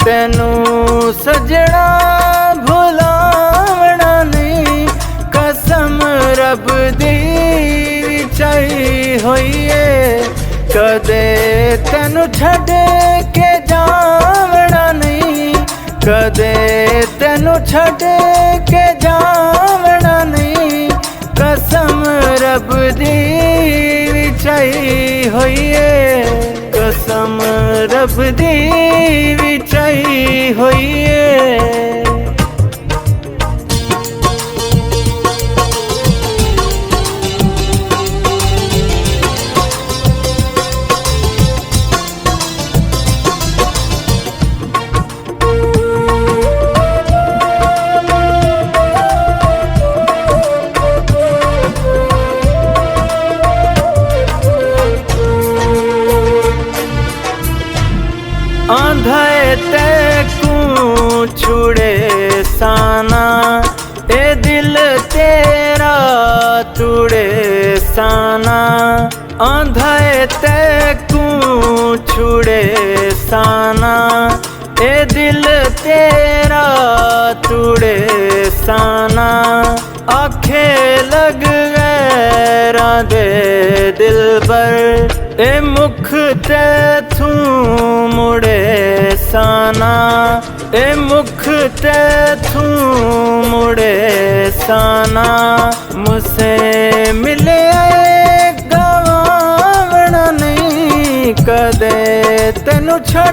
तेनू सजना भुलावना नहीं, कसम रब दी विछाई होई है। कदे तेनू छड़ के जावना नहीं, कदे तेनू छड़ के जावना नहीं, कसम रब दी विछाई होई है। कसम रब दी विछाई होई है। आंधाए तैकू छुड़े साना, ए दिल तेरा तुड़े साना। आंधाए तैकू छुड़े साना, ए दिल तेरा तुड़े साना। आखे लग गैरा दे दिल पर, ए मुख तैथू मुड़े साना, ए मुख तैथू मुड़े साना। मुझसे मिले गवावना नहीं, कदे तेनू छड़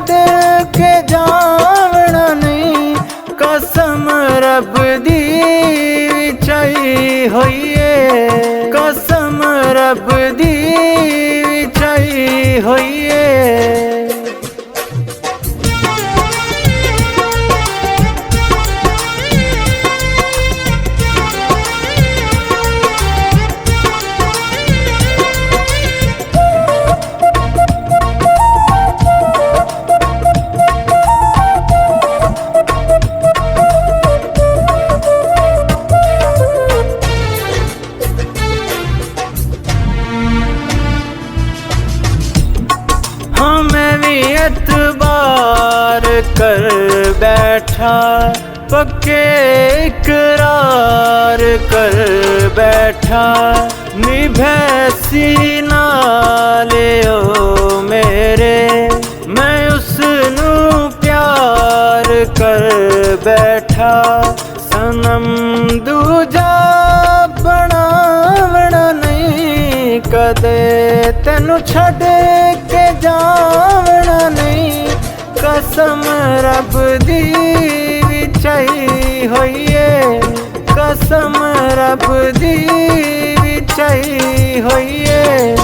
के जावना नहीं, कसम रब दी विछाई होई है। कसम रब दी विछाई होई है। हाँ मैं भी एतबार कर बैठा, पक्के इकरार कर बैठा। निभैसी नाले ओ मेरे, मैं उसनू प्यार कर बैठा। सनम दूजा बनावना नहीं, कदे तेनू छड़ के जावना नहीं, कसम रब दी विछाई होई है। कसम रब दी विछाई होई है।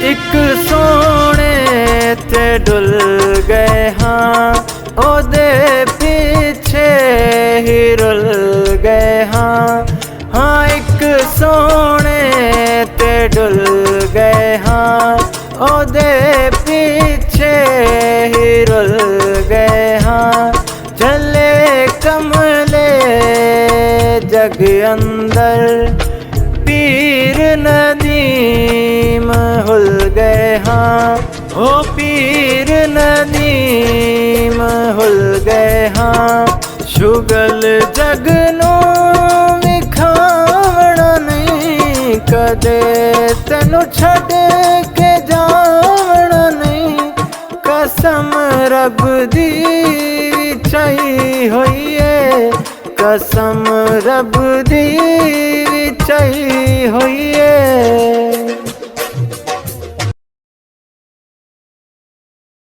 एक सोने ते डुल गए हाँ, ओदे पीछे ही रुल गए हाँ। हाँ एक सोने ते डुल गए हाँ, ओदे पीछे ही रुल गए हाँ। चले कमले जग अंदर, पीर नदीम हुल गए हाँ। ओ पीर नदीम हुल गए हाँ। शुगल जगनू विखावना नहीं, कदे तेनू छड़ के जावना नहीं, कसम रब दी विछाई होई है। कसम रब दी